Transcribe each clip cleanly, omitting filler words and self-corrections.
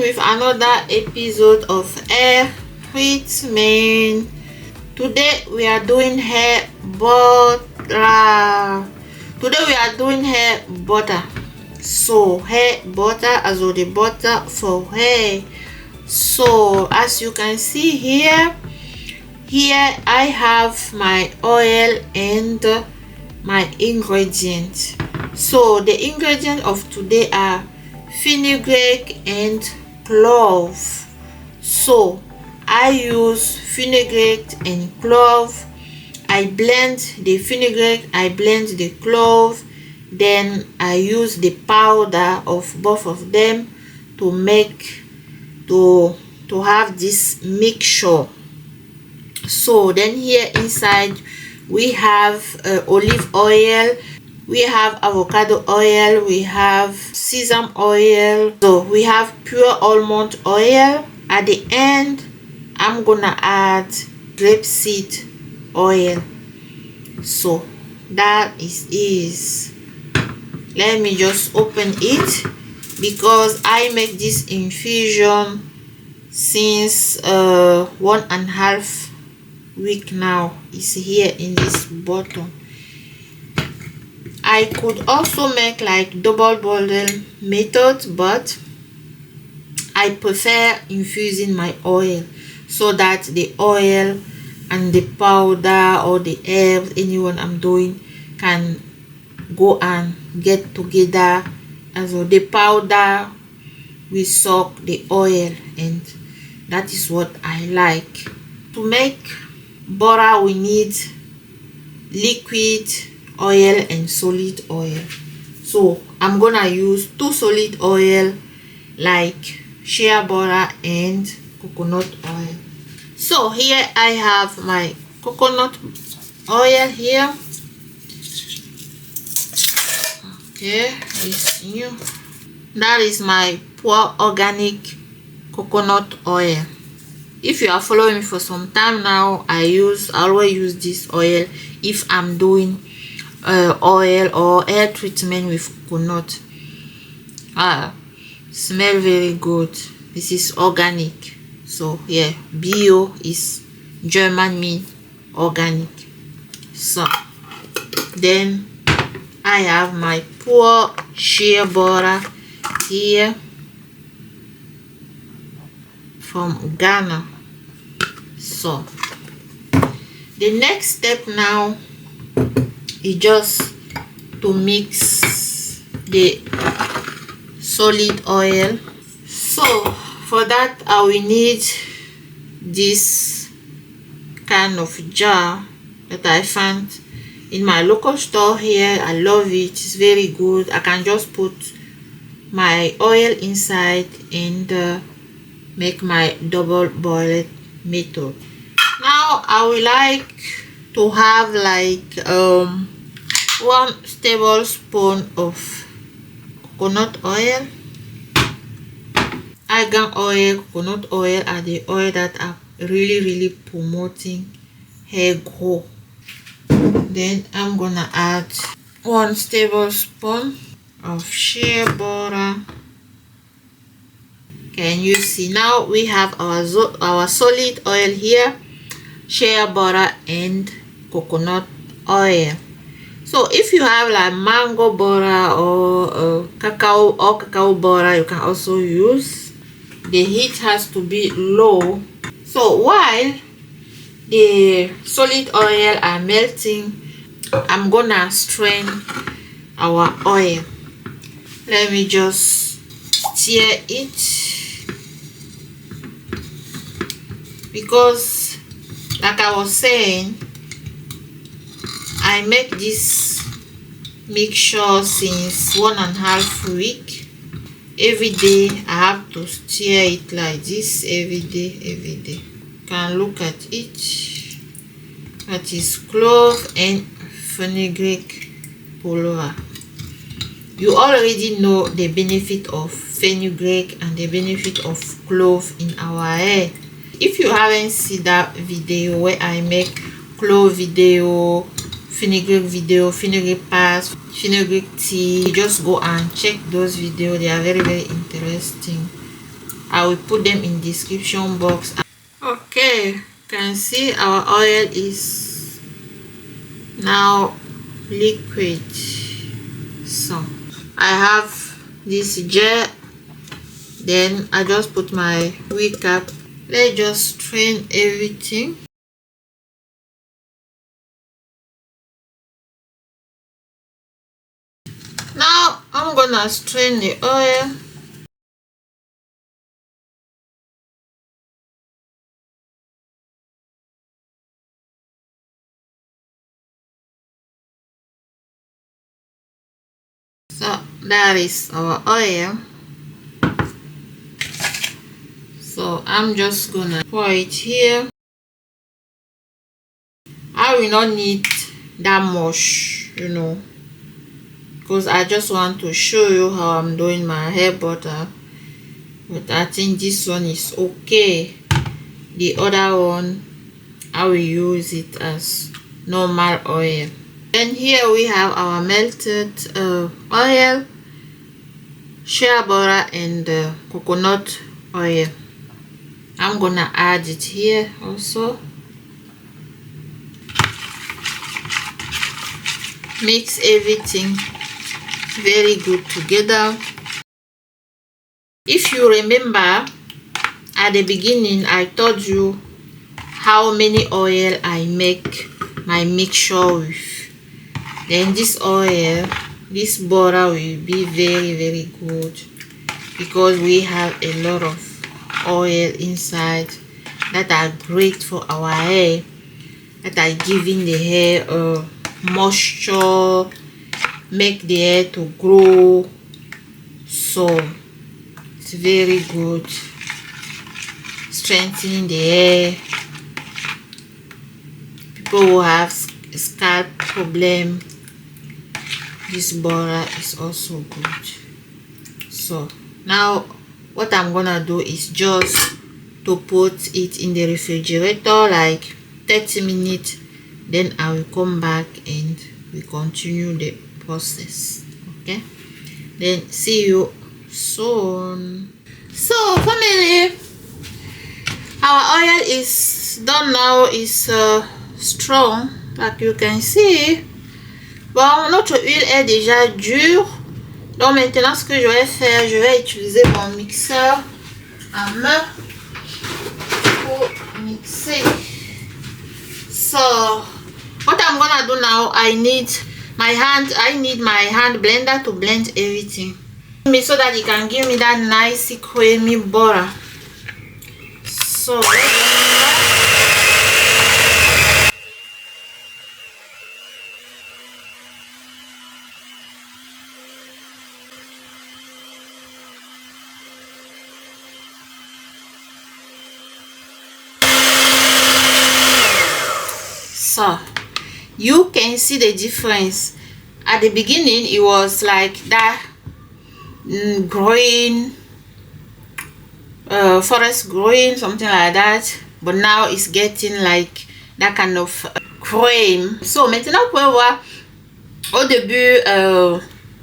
with another episode of hair treatment. Today we are doing hair butter. So hair butter, also the butter for hair. So as you can see here I have my oil and my ingredients. So the ingredients of today are fenugreek and clove. So I use fenugreek and clove. I blend the fenugreek, I blend the clove, then I use the powder of both of them to make to have this mixture. So then here inside we have olive oil, we have avocado oil, we have sesame oil, so we have pure almond oil. At the end I'm gonna add grapeseed oil. So that is let me just open it, because I make this infusion since 1.5 weeks now. It's here in this bottle. I could also make like double boil method, but I prefer infusing my oil so that the oil and the powder or the herbs, anyone I'm doing, can go and get together. Also the powder will soak the oil, and that is what I like. To make butter we need liquid oil and solid oil. So I'm gonna use 2 solid oil like shea butter and coconut oil. So here I have my coconut oil here. Okay, it's new. That is my pure organic coconut oil. If you are following me for some time now, I always use this oil if I'm doing oil or hair treatment with coconut. Smell very good. This is organic. So yeah, bio is German mean organic. So then I have my pure shea butter here from Ghana. So the next step now is just to mix the solid oil. So for that I will need this kind of jar that I found in my local store here. I love it, it's very good. I can just put my oil inside and make my double boiled method. Now I would like to have like 1 tablespoon of coconut oil. Argan oil, coconut oil are the oil that are really promoting hair growth. Then I'm gonna add 1 tablespoon of shea butter. Can you see? Now we have our solid oil here, shea butter and coconut oil. So if you have like mango butter or cacao butter, you can also use. The heat has to be low. So while the solid oil are melting, I'm gonna strain our oil. Let me just stir it, because like I was saying, I make this mixture since 1.5 weeks. Every day I have to stir it like this, every day. You can look at it. That is clove and fenugreek pulver. You already know the benefit of fenugreek and the benefit of clove in our hair. If you haven't seen that video where I make clove video, fenugreek video, fenugreek paste, fenugreek tea, just go and check those videos. They are very interesting. I will put them in description box. Okay, you can see our oil is now liquid. So I have this gel, then I just put my wig cap. Let's just strain everything. Now I'm gonna strain the oil. So that is our oil. So I'm just gonna pour it here. I will not need that much, you know, because I just want to show you how I'm doing my hair butter. But I think this one is okay. The other one, I will use it as normal oil. Then here we have our melted oil, shea butter, and coconut oil. I'm gonna add it here also. Mix everything very good together. If you remember, at the beginning I told you how many oil I make my mixture with. Then this oil, this butter will be very good because we have a lot of oil inside that are great for our hair, that are giving the hair moisture, make the hair to grow. So it's very good, strengthening the hair. People who have scalp problem, this butter is also good. So now what I'm gonna do is just to put it in the refrigerator like 30 minutes, then I will come back and we continue the process. Okay, then see you soon. So family, our oil is done now. Is strong, like you can see. Bon, notre huile est déjà dure. Donc maintenant ce que je vais faire, je vais utiliser mon mixeur à main pour mixer. So what I'm gonna do now, I need my hand blender to blend everything so that it can give me that nice creamy butter. So you can see the difference. At the beginning it was like that growing forest growing, something like that, but now it's getting like that kind of cream. So maintenant vous pouvez voir, au début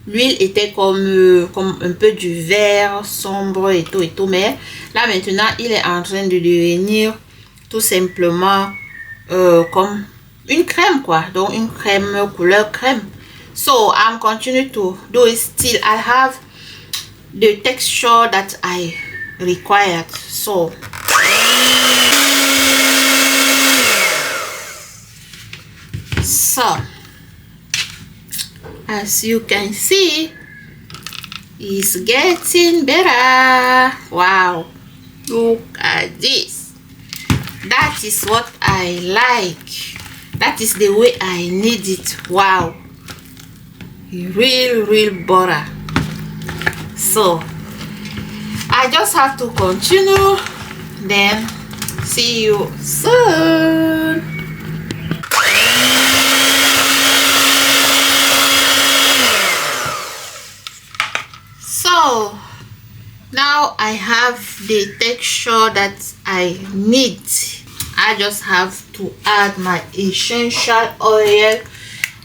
l'huile était comme un peu du vert sombre et tout, mais là maintenant il est en train de devenir tout simplement comme une crème quoi, donc une crème couleur crème. So I'm continuing to do it. Still I have the texture that I required. So as you can see, it's getting better. Wow, look at this. That is what I like. That is the way I need it. Wow, real butter. So I just have to continue, then see you soon. So now I have the texture that I need. I just have to add my essential oil,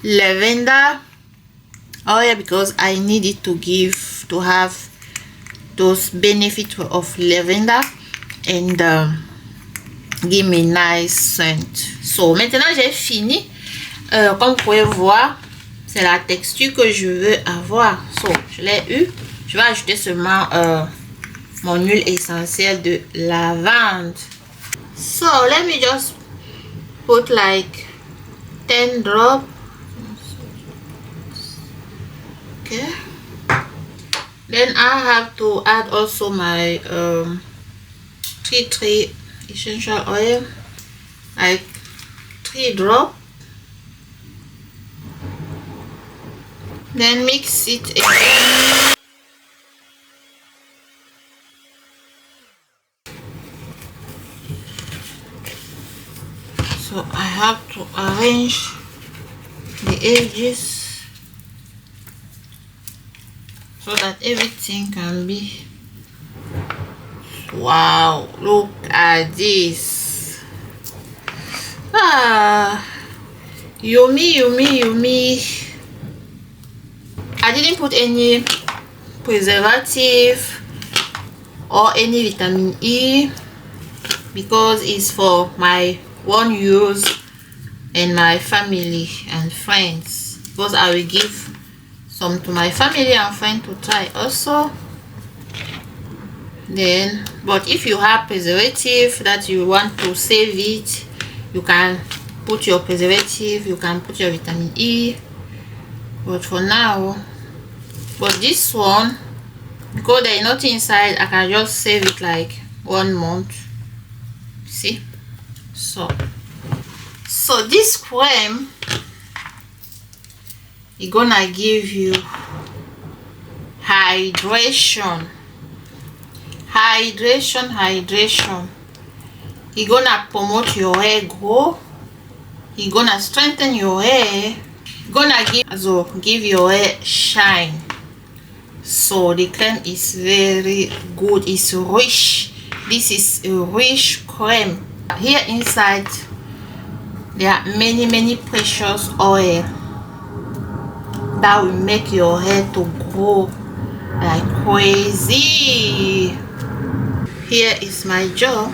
lavender oil, because I need it to those benefits of lavender and give me nice scent. So maintenant j'ai fini. Comme vous pouvez voir, c'est la texture que je veux avoir. So je l'ai eu. Je vais ajouter seulement mon huile essentielle de lavande. So let me just put like 10 drops. Okay. Then I have to add also my tea tree essential oil, like 3 drops. Then mix it again. So I have to arrange the edges so that everything can be. Wow, look at this. Yummy, yummy, yummy. I didn't put any preservative or any vitamin E because it's for my one use and my family and friends, because I will give some to my family and friends to try also. Then, but if you have preservative that you want to save it, you can put your preservative, you can put your vitamin E. But for now, but this one, because there is nothing inside, I can just save it like 1 month. See? So this cream is gonna give you hydration. It's gonna promote your hair growth. It's gonna strengthen your hair. It's gonna give your hair shine. So the cream is very good. It's rich. This is a rich cream. Here inside there are many precious oil that will make your hair to grow like crazy. Here is my jar,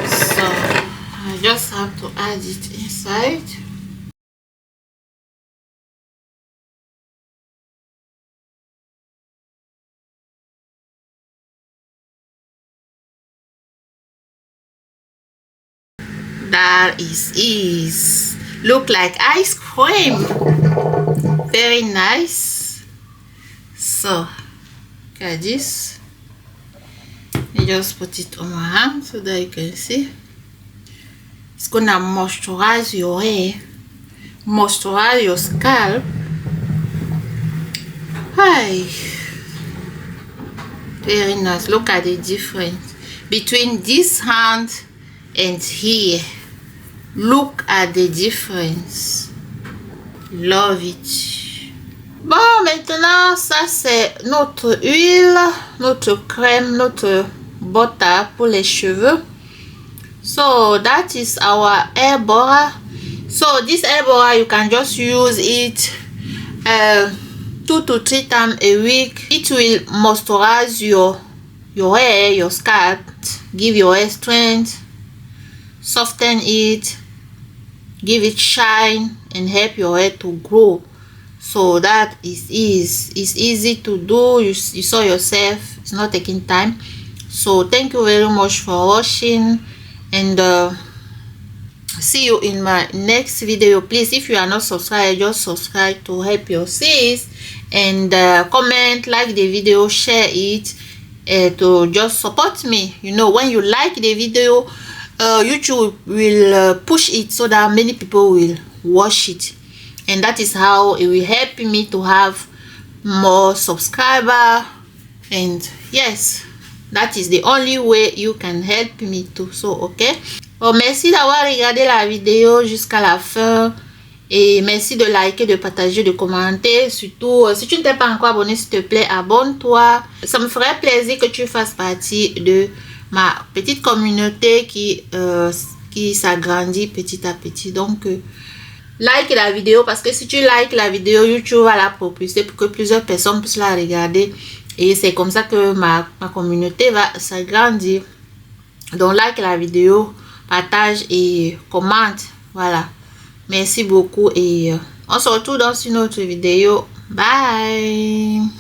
so I just have to add it inside. That is look like ice cream, very nice. So look at this. You just put it on my hand so that you can see. It's gonna moisturize your hair, moisturize your scalp. Hi, very nice. Look at the difference between this hand and here. Look at the difference. Love it. Bon, maintenant ça c'est notre huile, notre crème, notre butter pour les cheveux. So that is our hair butter. So this hair butter, you can just use it 2 to 3 times a week. It will moisturize your hair, your scalp, give your hair strength, soften it, give it shine, and help your hair to grow. So that is easy to do. You saw yourself, it's not taking time. So thank you very much for watching, and see you in my next video. Please, if you are not subscribed, just subscribe to help your sis, and comment, like the video, share it, to just support me. You know, when you like the video, YouTube will push it so that many people will watch it, and that is how it will help me to have more subscribers. And yes, that is the only way you can help me too. So okay, bon, merci d'avoir regardé la vidéo jusqu'à la fin, et merci de liker, de partager, de commenter. Surtout si tu ne t'es pas encore abonné, s'il te plaît, abonne-toi. Ça me ferait plaisir que tu fasses partie de ma petite communauté qui s'agrandit petit à petit. Donc like la vidéo, parce que si tu likes la vidéo, YouTube va la propulser pour que plusieurs personnes puissent la regarder Et c'est comme ça que ma communauté va s'agrandir. Donc like la vidéo, partage et commente. Voilà. Merci beaucoup et on se retrouve dans une autre vidéo. Bye.